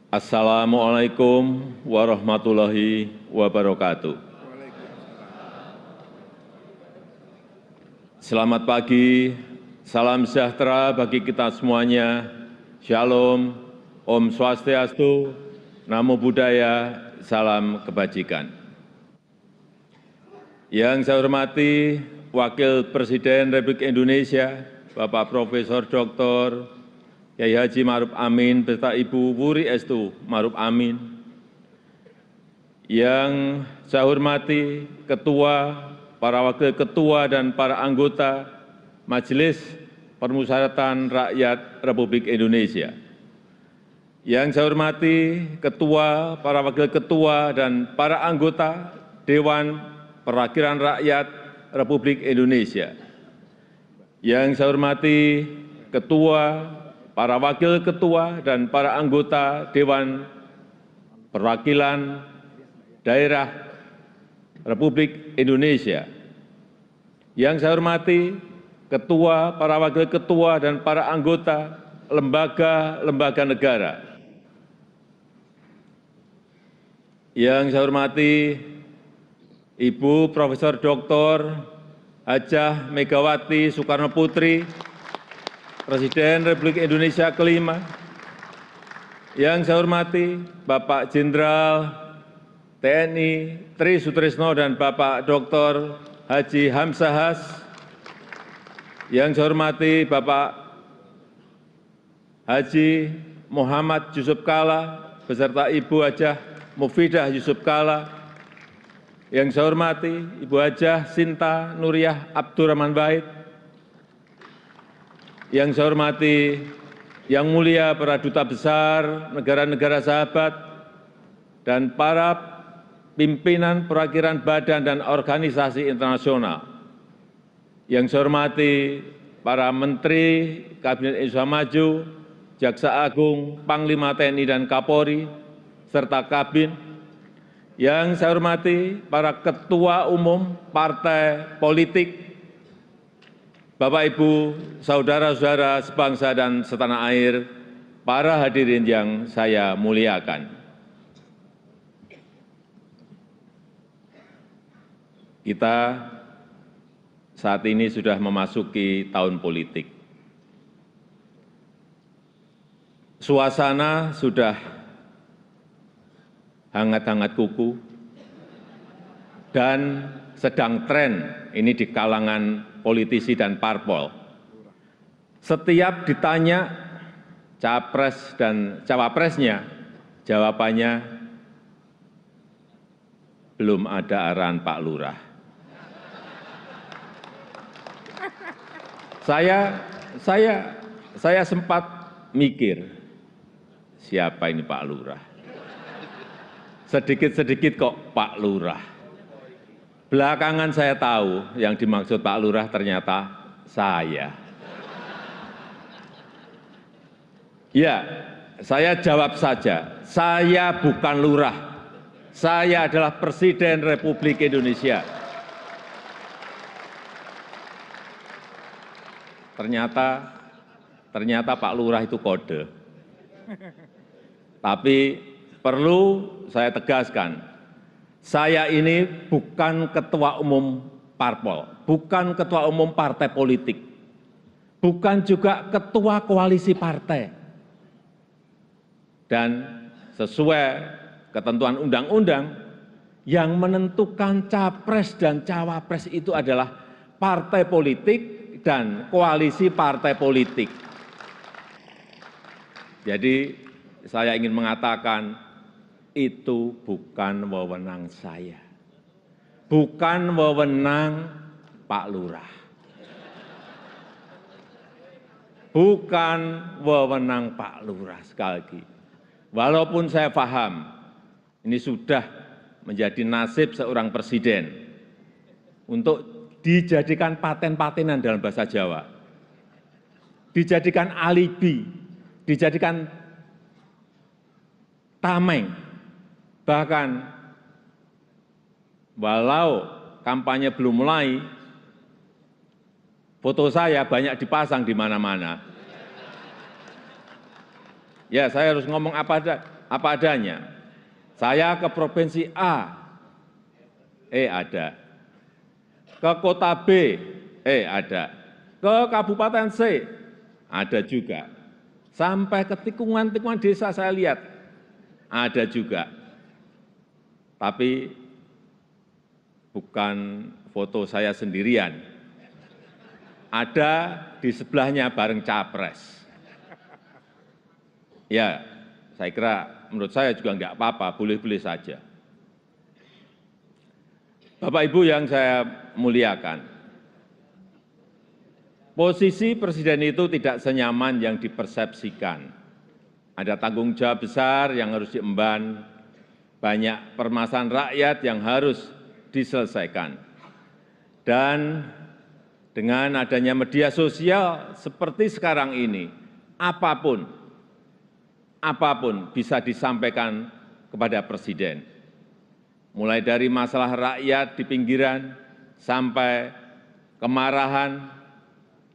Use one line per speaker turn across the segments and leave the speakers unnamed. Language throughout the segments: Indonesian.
Assalamualaikum warahmatullahi wabarakatuh. Selamat pagi, salam sejahtera bagi kita semuanya. Shalom, Om Swastiastu, Namo Buddhaya, salam kebajikan. Yang saya hormati Wakil Presiden Republik Indonesia, Bapak Profesor Dr. Kyai Haji Ma'ruf Amin beserta Ibu Wuri Estu Ma'ruf Amin. Yang saya hormati Ketua, para Wakil Ketua dan para anggota Majelis Permusyawaratan Rakyat Republik Indonesia. Yang saya hormati Ketua, para Wakil Ketua dan para anggota Dewan Perwakilan Rakyat Republik Indonesia. Yang saya hormati Ketua, para Wakil Ketua dan para anggota Dewan Perwakilan Daerah Republik Indonesia. Yang saya hormati Ketua, para Wakil Ketua dan para anggota lembaga-lembaga negara. Yang saya hormati Ibu Profesor Dr. Hajah Megawati Soekarno Putri, Presiden Republik Indonesia kelima. Yang saya hormati Bapak Jenderal TNI Tri Sutrisno dan Bapak Dr. Haji Hamzahas. Yang saya hormati Bapak Haji Muhammad Yusuf Kalla beserta Ibu Hajah Mufidah Yusuf Kalla. Yang saya hormati Ibu Hajah Sinta Nuriyah Abdurrahman Wahid. Yang saya hormati Yang Mulia para Duta Besar negara-negara sahabat dan para pimpinan perwakilan badan dan organisasi internasional. Yang saya hormati para Menteri Kabinet Indonesia Maju, Jaksa Agung, Panglima TNI dan Kapolri, serta Kabin. Yang saya hormati para Ketua Umum Partai Politik, Bapak, Ibu, Saudara-saudara sebangsa dan setanah air, para hadirin yang saya muliakan. Kita saat ini sudah memasuki tahun politik. Suasana sudah hangat-hangat kuku dan sedang tren ini di kalangan politisi dan parpol. Setiap ditanya capres dan cawapresnya, jawabannya belum ada arahan Pak Lurah. Saya sempat mikir, siapa ini Pak Lurah? Sedikit-sedikit kok Pak Lurah. Belakangan saya tahu yang dimaksud Pak Lurah ternyata saya. Ya, saya jawab saja, saya bukan lurah. Saya adalah Presiden Republik Indonesia. Ternyata Pak Lurah itu kode. Tapi perlu saya tegaskan, saya ini bukan ketua umum parpol, bukan ketua umum partai politik, bukan juga ketua koalisi partai. Dan sesuai ketentuan undang-undang, yang menentukan capres dan cawapres itu adalah partai politik dan koalisi partai politik. Jadi saya ingin mengatakan, itu bukan wewenang saya, bukan wewenang Pak Lurah, bukan wewenang Pak Lurah. Sekali lagi, walaupun saya paham ini sudah menjadi nasib seorang presiden untuk dijadikan paten-patenan dalam bahasa Jawa, dijadikan alibi, dijadikan tameng. Bahkan walau kampanye belum mulai, foto saya banyak dipasang di mana-mana. Ya, saya harus ngomong apa apa adanya. Saya ke provinsi A, ada. Ke kota B, ada. Ke kabupaten C, ada juga. Sampai ke tikungan-tikungan desa saya lihat, ada juga. Tapi bukan foto saya sendirian. Ada di sebelahnya bareng capres. Ya, saya kira menurut saya juga enggak apa-apa, boleh-boleh saja. Bapak Ibu yang saya muliakan, posisi presiden itu tidak senyaman yang dipersepsikan. Ada tanggung jawab besar yang harus diemban, banyak permasalahan rakyat yang harus diselesaikan. Dan dengan adanya media sosial seperti sekarang ini, apapun bisa disampaikan kepada presiden. Mulai dari masalah rakyat di pinggiran, sampai kemarahan,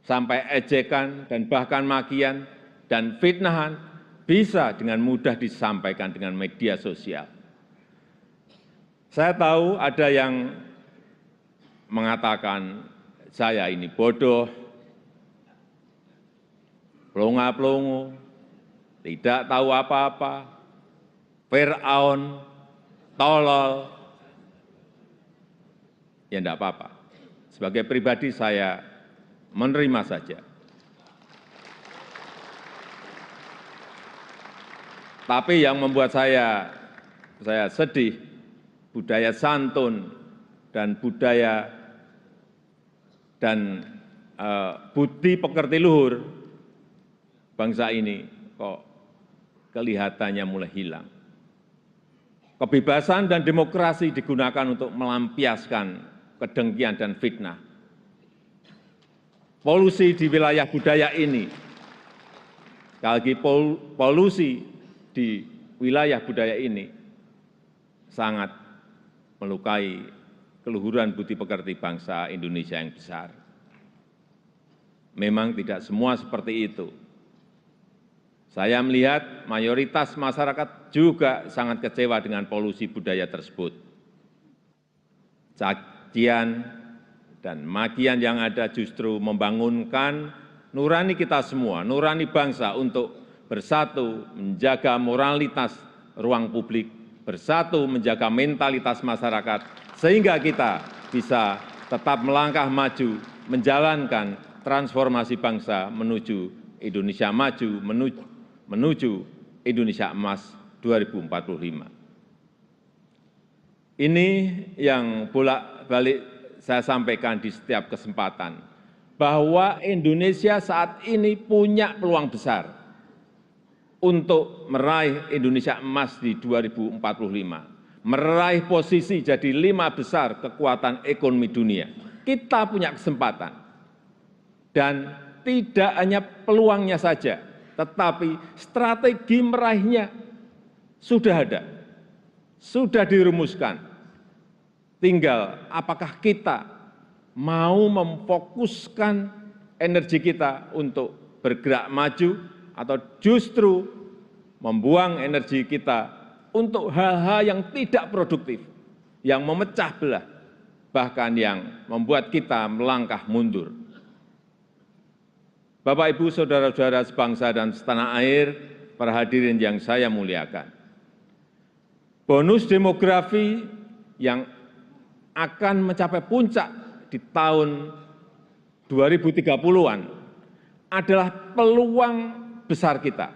sampai ejekan, dan bahkan makian, dan fitnahan, bisa dengan mudah disampaikan dengan media sosial. Saya tahu ada yang mengatakan saya ini bodoh, pelongo-pelongo, tidak tahu apa-apa, Fir'aun, tolol. Ya enggak apa-apa. Sebagai pribadi saya menerima saja. Tapi yang membuat saya sedih, budaya santun dan budaya dan budi pekerti luhur bangsa ini kok kelihatannya mulai hilang. Kebebasan dan demokrasi digunakan untuk melampiaskan kedengkian dan fitnah. Polusi di wilayah budaya ini, sekali lagi polusi di wilayah budaya ini sangat melukai keluhuran budi pekerti bangsa Indonesia yang besar. Memang tidak semua seperti itu. Saya melihat mayoritas masyarakat juga sangat kecewa dengan polusi budaya tersebut. Cacian dan makian yang ada justru membangunkan nurani kita semua, nurani bangsa untuk bersatu menjaga moralitas ruang publik, bersatu menjaga mentalitas masyarakat, sehingga kita bisa tetap melangkah maju, menjalankan transformasi bangsa menuju Indonesia maju, menuju Indonesia emas 2045. Ini yang bolak-balik saya sampaikan di setiap kesempatan, bahwa Indonesia saat ini punya peluang besar untuk meraih Indonesia emas di 2045, meraih posisi jadi 5 besar kekuatan ekonomi dunia. Kita punya kesempatan, dan tidak hanya peluangnya saja, tetapi strategi meraihnya sudah ada, sudah dirumuskan. Tinggal apakah kita mau memfokuskan energi kita untuk bergerak maju, atau justru membuang energi kita untuk hal-hal yang tidak produktif, yang memecah belah, bahkan yang membuat kita melangkah mundur. Bapak, Ibu, saudara-saudara sebangsa dan setanah air, para hadirin yang saya muliakan. Bonus demografi yang akan mencapai puncak di tahun 2030-an adalah peluang besar kita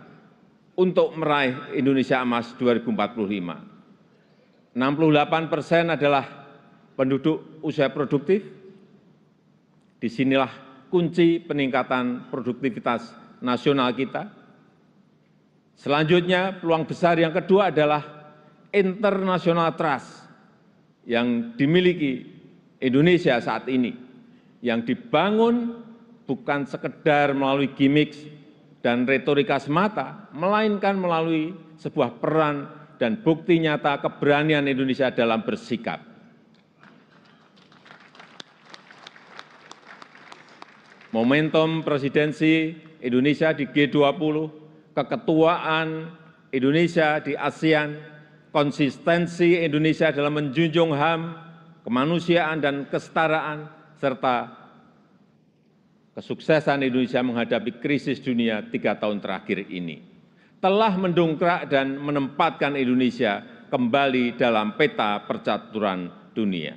untuk meraih Indonesia emas 2045. 68% adalah penduduk usia produktif. Disinilah kunci peningkatan produktivitas nasional kita. Selanjutnya, peluang besar yang kedua adalah international trust yang dimiliki Indonesia saat ini, yang dibangun bukan sekedar melalui gimmick dan retorika semata, melainkan melalui sebuah peran dan bukti nyata keberanian Indonesia dalam bersikap. Momentum presidensi Indonesia di G20, keketuaan Indonesia di ASEAN, konsistensi Indonesia dalam menjunjung HAM, kemanusiaan dan kesetaraan, serta kesuksesan Indonesia menghadapi krisis dunia 3 tahun terakhir ini telah mendongkrak dan menempatkan Indonesia kembali dalam peta percaturan dunia.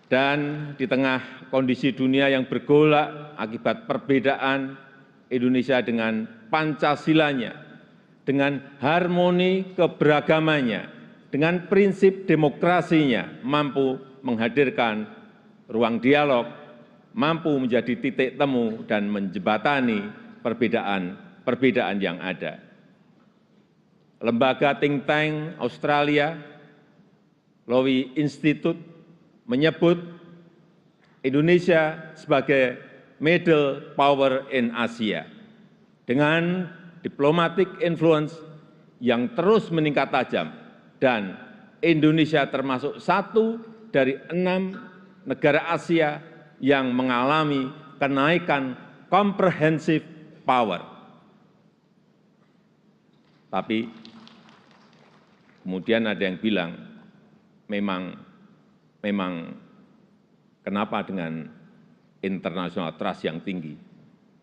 Dan di tengah kondisi dunia yang bergolak akibat perbedaan Indonesia dengan Pancasilanya, dengan harmoni keberagamannya, dengan prinsip demokrasinya, mampu menghadirkan ruang dialog, mampu menjadi titik temu dan menjembatani perbedaan yang ada. Lembaga think tank Australia, Lowy Institute, menyebut Indonesia sebagai middle power in Asia dengan diplomatic influence yang terus meningkat tajam, dan Indonesia termasuk satu dari 6 negara Asia yang mengalami kenaikan comprehensive power. Tapi kemudian ada yang bilang, memang kenapa dengan international trust yang tinggi,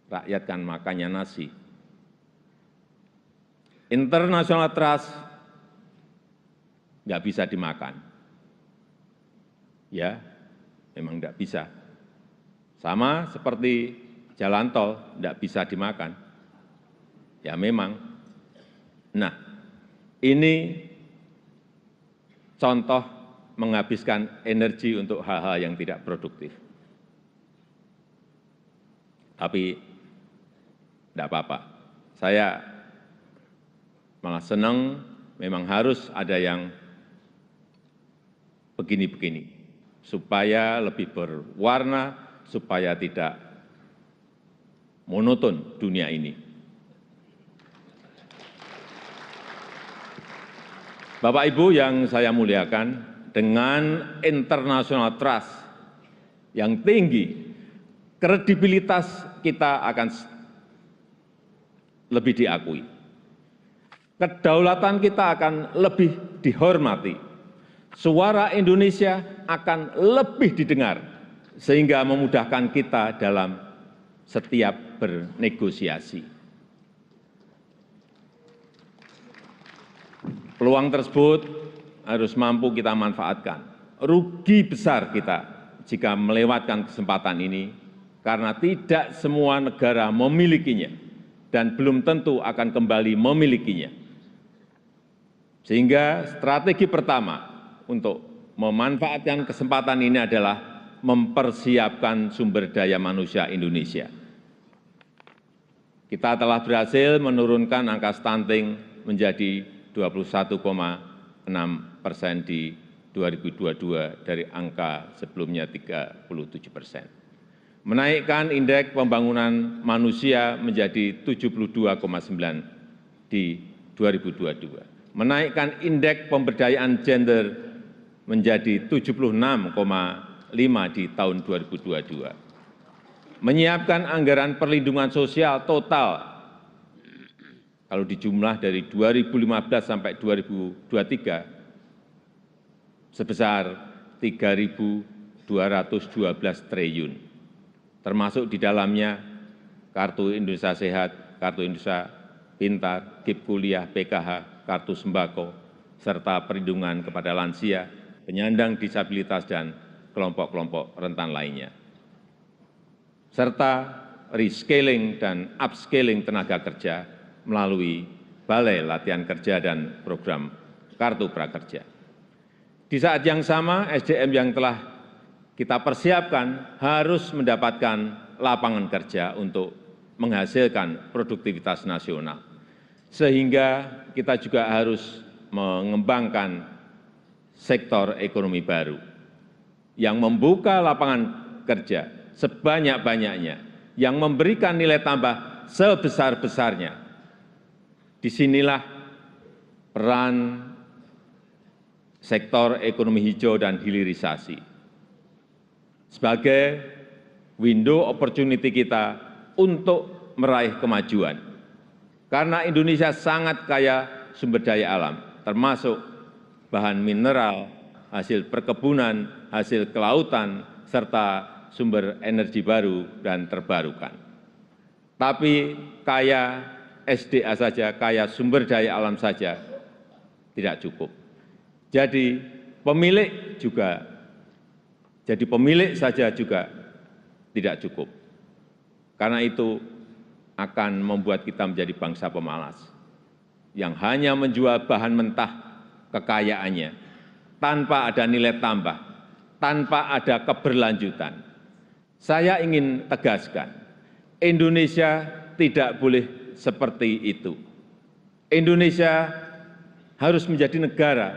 rakyat kan makannya nasi. International trust nggak bisa dimakan. Ya, memang nggak bisa. Sama seperti jalan tol nggak bisa dimakan. Ya memang. Nah, ini contoh menghabiskan energi untuk hal-hal yang tidak produktif. Tapi tidak apa-apa. Saya malah senang, memang harus ada yang begini-begini, supaya lebih berwarna, supaya tidak monoton dunia ini. Bapak Ibu yang saya muliakan, dengan international trust yang tinggi, kredibilitas kita akan lebih diakui. Kedaulatan kita akan lebih dihormati. Suara Indonesia akan lebih didengar, sehingga memudahkan kita dalam setiap bernegosiasi. Peluang tersebut harus mampu kita manfaatkan. Rugi besar kita jika melewatkan kesempatan ini, karena tidak semua negara memilikinya dan belum tentu akan kembali memilikinya. Sehingga strategi pertama untuk memanfaatkan kesempatan ini adalah mempersiapkan sumber daya manusia Indonesia. Kita telah berhasil menurunkan angka stunting menjadi 21,6% di 2022 dari angka sebelumnya 37%. Menaikkan indeks pembangunan manusia menjadi 72,9 di 2022. Menaikkan indeks pemberdayaan gender menjadi 76,5 di tahun 2022. Menyiapkan anggaran perlindungan sosial total kalau dijumlah dari 2015 sampai 2023 sebesar 3.212 triliun, termasuk di dalamnya Kartu Indonesia Sehat, Kartu Indonesia Pintar, KIP Kuliah, PKH, Kartu Sembako, serta perlindungan kepada lansia, penyandang disabilitas, dan kelompok-kelompok rentan lainnya, serta rescaling dan upscaling tenaga kerja melalui Balai Latihan Kerja dan program Kartu Prakerja. Di saat yang sama, SDM yang telah kita persiapkan harus mendapatkan lapangan kerja untuk menghasilkan produktivitas nasional. Sehingga kita juga harus mengembangkan sektor ekonomi baru yang membuka lapangan kerja sebanyak-banyaknya, yang memberikan nilai tambah sebesar-besarnya. Disinilah peran sektor ekonomi hijau dan hilirisasi sebagai window opportunity kita untuk meraih kemajuan. Karena Indonesia sangat kaya sumber daya alam, termasuk bahan mineral, hasil perkebunan, hasil kelautan, serta sumber energi baru dan terbarukan. Tapi kaya SDA saja, kaya sumber daya alam saja tidak cukup. Jadi pemilik saja juga tidak cukup. Karena itu akan membuat kita menjadi bangsa pemalas yang hanya menjual bahan mentah kekayaannya tanpa ada nilai tambah, tanpa ada keberlanjutan. Saya ingin tegaskan, Indonesia tidak boleh seperti itu. Indonesia harus menjadi negara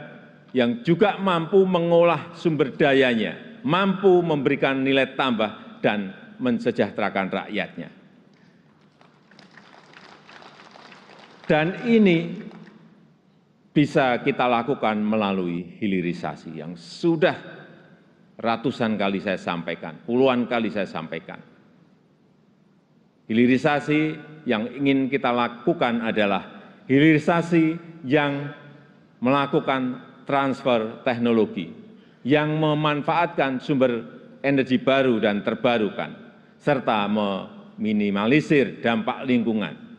yang juga mampu mengolah sumber dayanya, mampu memberikan nilai tambah dan mensejahterakan rakyatnya. Dan ini bisa kita lakukan melalui hilirisasi yang sudah ratusan kali saya sampaikan, puluhan kali saya sampaikan. Hilirisasi yang ingin kita lakukan adalah hilirisasi yang melakukan transfer teknologi, yang memanfaatkan sumber energi baru dan terbarukan, serta meminimalisir dampak lingkungan.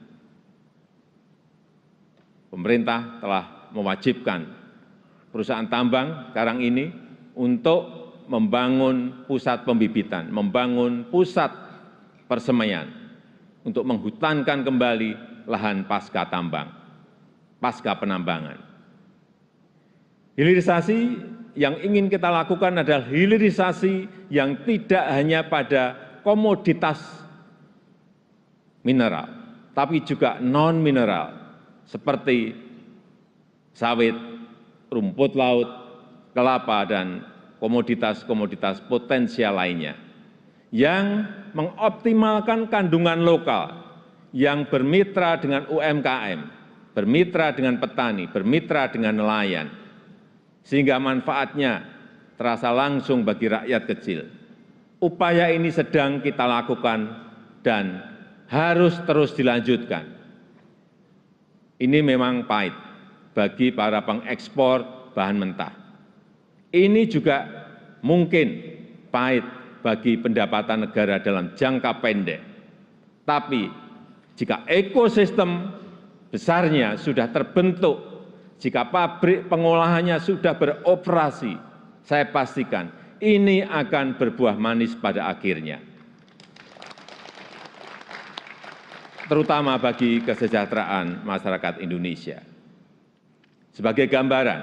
Pemerintah telah mewajibkan perusahaan tambang sekarang ini untuk membangun pusat pembibitan, membangun pusat persemaian, untuk menghutankan kembali lahan pasca tambang, pasca penambangan. Hilirisasi yang ingin kita lakukan adalah hilirisasi yang tidak hanya pada komoditas mineral, tapi juga non-mineral, seperti sawit, rumput laut, kelapa, dan komoditas-komoditas potensial lainnya, yang mengoptimalkan kandungan lokal, yang bermitra dengan UMKM, bermitra dengan petani, bermitra dengan nelayan, sehingga manfaatnya terasa langsung bagi rakyat kecil. Upaya ini sedang kita lakukan dan harus terus dilanjutkan. Ini memang pahit bagi para pengekspor bahan mentah. Ini juga mungkin pahit bagi pendapatan negara dalam jangka pendek. Tapi jika ekosistem besarnya sudah terbentuk, jika pabrik pengolahannya sudah beroperasi, saya pastikan ini akan berbuah manis pada akhirnya. Terutama bagi kesejahteraan masyarakat Indonesia. Sebagai gambaran,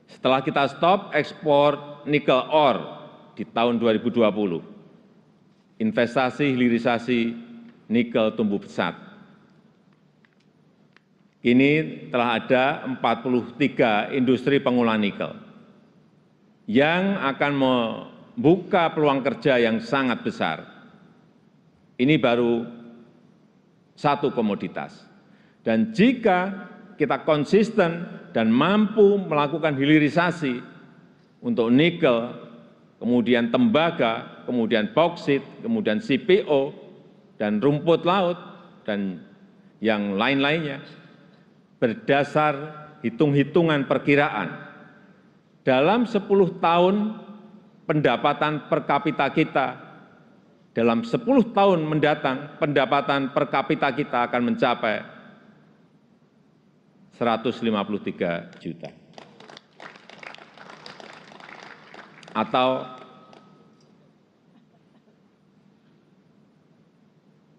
setelah kita stop ekspor nikel ore di tahun 2020, investasi hilirisasi nikel tumbuh pesat. Kini telah ada 43 industri pengolahan nikel yang akan membuka peluang kerja yang sangat besar. Ini baru satu komoditas. Dan jika kita konsisten dan mampu melakukan hilirisasi untuk nikel, kemudian tembaga, kemudian bauksit, kemudian CPO, dan rumput laut, dan yang lain-lainnya, berdasar hitung-hitungan perkiraan, dalam 10 tahun pendapatan per kapita kita, dalam 10 tahun mendatang, pendapatan per kapita kita akan mencapai 153 juta. Atau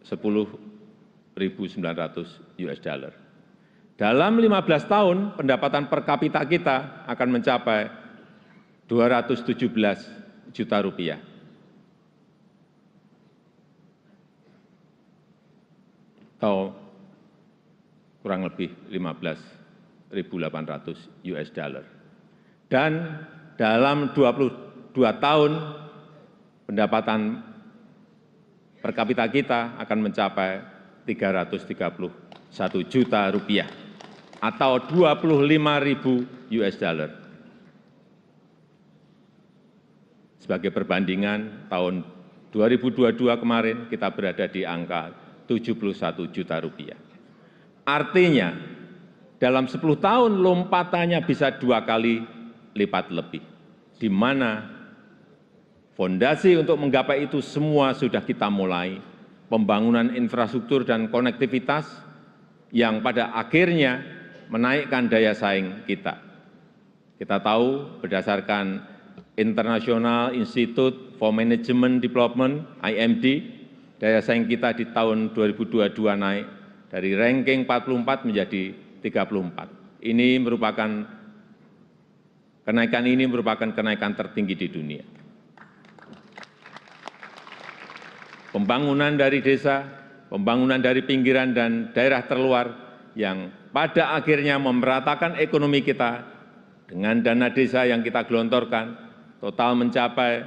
10.900 US dollar. Dalam 15 tahun, pendapatan per kapita kita akan mencapai 217 juta rupiah. Atau kurang lebih 15.800 US dollar. Dan dalam 22 tahun, pendapatan per kapita kita akan mencapai 331 juta rupiah atau 25.000 US dollar. Sebagai perbandingan, tahun 2022 kemarin kita berada di angka 71 juta rupiah. Artinya, dalam 10 tahun lompatannya bisa 2 kali lipat lebih, di mana fondasi untuk menggapai itu semua sudah kita mulai, pembangunan infrastruktur dan konektivitas yang pada akhirnya menaikkan daya saing kita. Kita tahu berdasarkan International Institute for Management Development, IMD, daya saing kita di tahun 2022 naik dari ranking 44 menjadi 34. Kenaikan ini merupakan kenaikan tertinggi di dunia. Pembangunan dari desa, pembangunan dari pinggiran dan daerah terluar yang pada akhirnya memeratakan ekonomi kita dengan dana desa yang kita gelontorkan total mencapai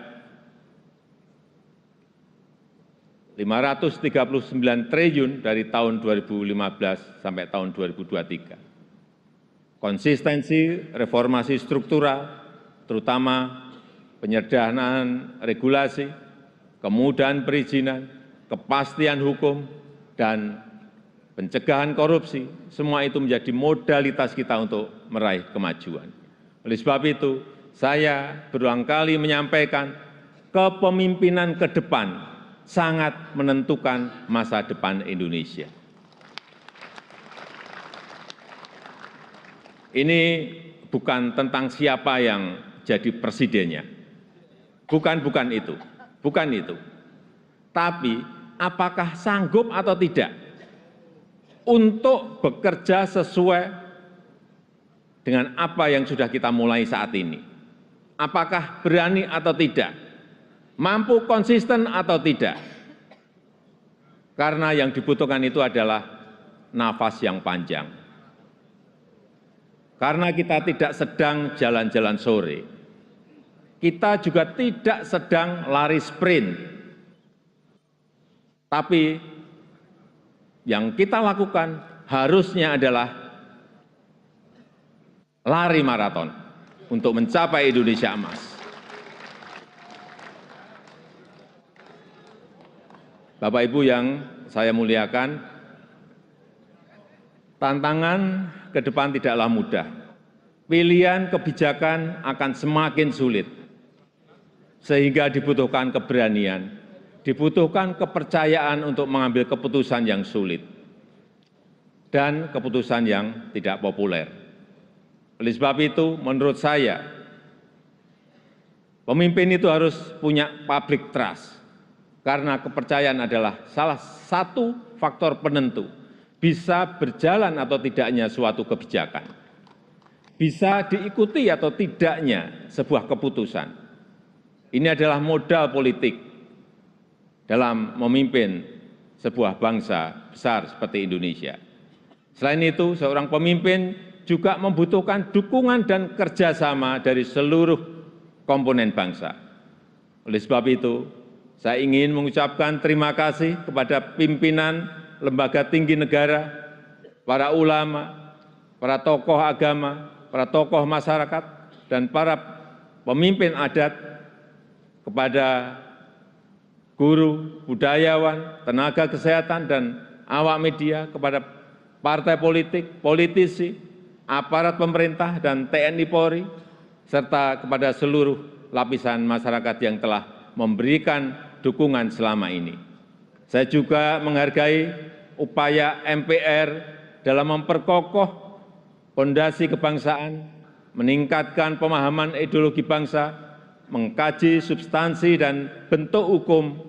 539 triliun dari tahun 2015 sampai tahun 2023. Konsistensi reformasi struktural, terutama penyederhanaan regulasi, kemudahan perizinan, kepastian hukum, dan pencegahan korupsi, semua itu menjadi modalitas kita untuk meraih kemajuan. Oleh sebab itu, saya berulang kali menyampaikan kepemimpinan ke depan sangat menentukan masa depan Indonesia. Ini bukan tentang siapa yang jadi presidennya. Bukan itu. Tapi apakah sanggup atau tidak untuk bekerja sesuai dengan apa yang sudah kita mulai saat ini. Apakah berani atau tidak, mampu konsisten atau tidak. Karena yang dibutuhkan itu adalah nafas yang panjang. Karena kita tidak sedang jalan-jalan sore, kita juga tidak sedang lari sprint. Tapi yang kita lakukan harusnya adalah lari maraton untuk mencapai Indonesia emas. Bapak Ibu yang saya muliakan, tantangan ke depan tidaklah mudah. Pilihan kebijakan akan semakin sulit, sehingga dibutuhkan keberanian, dibutuhkan kepercayaan untuk mengambil keputusan yang sulit dan keputusan yang tidak populer. Oleh sebab itu, menurut saya, pemimpin itu harus punya public trust, karena kepercayaan adalah salah satu faktor penentu bisa berjalan atau tidaknya suatu kebijakan, bisa diikuti atau tidaknya sebuah keputusan. Ini adalah modal politik dalam memimpin sebuah bangsa besar seperti Indonesia. Selain itu, seorang pemimpin juga membutuhkan dukungan dan kerjasama dari seluruh komponen bangsa. Oleh sebab itu, saya ingin mengucapkan terima kasih kepada pimpinan lembaga tinggi negara, para ulama, para tokoh agama, para tokoh masyarakat, dan para pemimpin adat, kepada guru, budayawan, tenaga kesehatan, dan awak media, kepada partai politik, politisi, aparat pemerintah, dan TNI Polri, serta kepada seluruh lapisan masyarakat yang telah memberikan dukungan selama ini. Saya juga menghargai upaya MPR dalam memperkokoh fondasi kebangsaan, meningkatkan pemahaman ideologi bangsa, mengkaji substansi dan bentuk hukum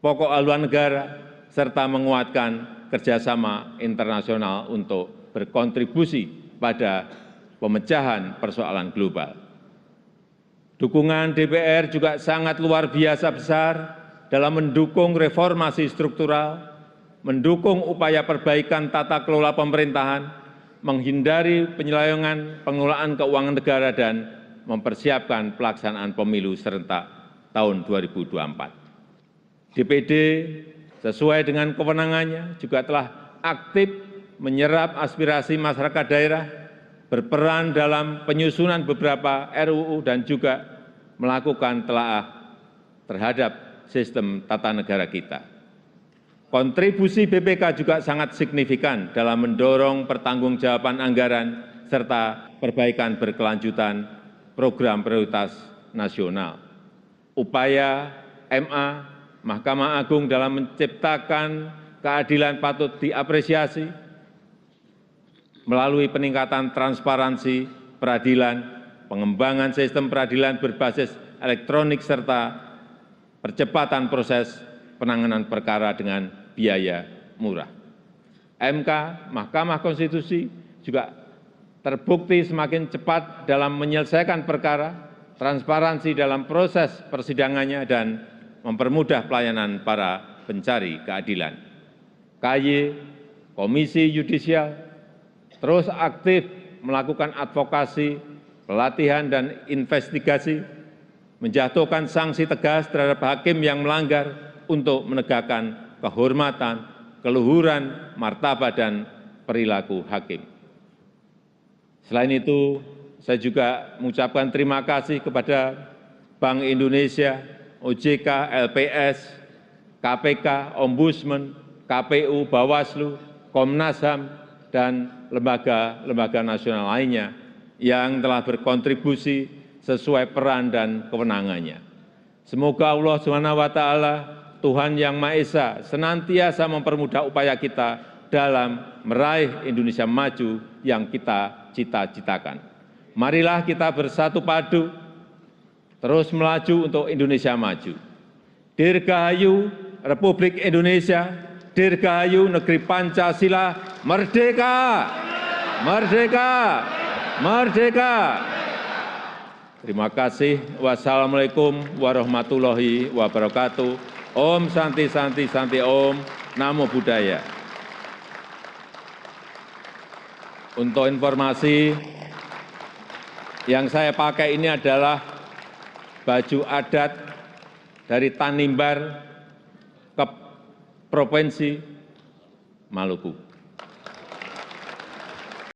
pokok haluan negara, serta menguatkan kerjasama internasional untuk berkontribusi pada pemecahan persoalan global. Dukungan DPR juga sangat luar biasa besar dalam mendukung reformasi struktural, mendukung upaya perbaikan tata kelola pemerintahan, menghindari penyelewengan pengelolaan keuangan negara, dan mempersiapkan pelaksanaan pemilu serentak tahun 2024. DPD sesuai dengan kewenangannya juga telah aktif menyerap aspirasi masyarakat daerah, berperan dalam penyusunan beberapa RUU, dan juga melakukan telaah terhadap sistem tata negara kita. Kontribusi BPK juga sangat signifikan dalam mendorong pertanggungjawaban anggaran serta perbaikan berkelanjutan program prioritas nasional. Upaya MA, Mahkamah Agung dalam menciptakan keadilan patut diapresiasi melalui peningkatan transparansi peradilan, pengembangan sistem peradilan berbasis elektronik, serta percepatan proses penanganan perkara dengan biaya murah. MK, Mahkamah Konstitusi juga terbukti semakin cepat dalam menyelesaikan perkara, transparansi dalam proses persidangannya, dan mempermudah pelayanan para pencari keadilan. KY, Komisi Yudisial, terus aktif melakukan advokasi, pelatihan, dan investigasi, menjatuhkan sanksi tegas terhadap hakim yang melanggar untuk menegakkan kehormatan, keluhuran, martabat, dan perilaku hakim. Selain itu, saya juga mengucapkan terima kasih kepada Bank Indonesia, OJK, LPS, KPK, Ombudsman, KPU, Bawaslu, Komnas HAM, dan lembaga-lembaga nasional lainnya yang telah berkontribusi sesuai peran dan kewenangannya. Semoga Allah SWT, Tuhan Yang Maha Esa, senantiasa mempermudah upaya kita dalam meraih Indonesia maju yang kita cita-citakan. Marilah kita bersatu padu, terus melaju untuk Indonesia maju. Dirgahayu Republik Indonesia, Dirgahayu Negeri Pancasila, merdeka! Merdeka! Merdeka! Terima kasih. Wassalamualaikum warahmatullahi wabarakatuh. Om Santi Santi Santi Om, Namo Buddhaya. Untuk informasi, yang saya pakai ini adalah baju adat dari Tanimbar ke Provinsi Maluku.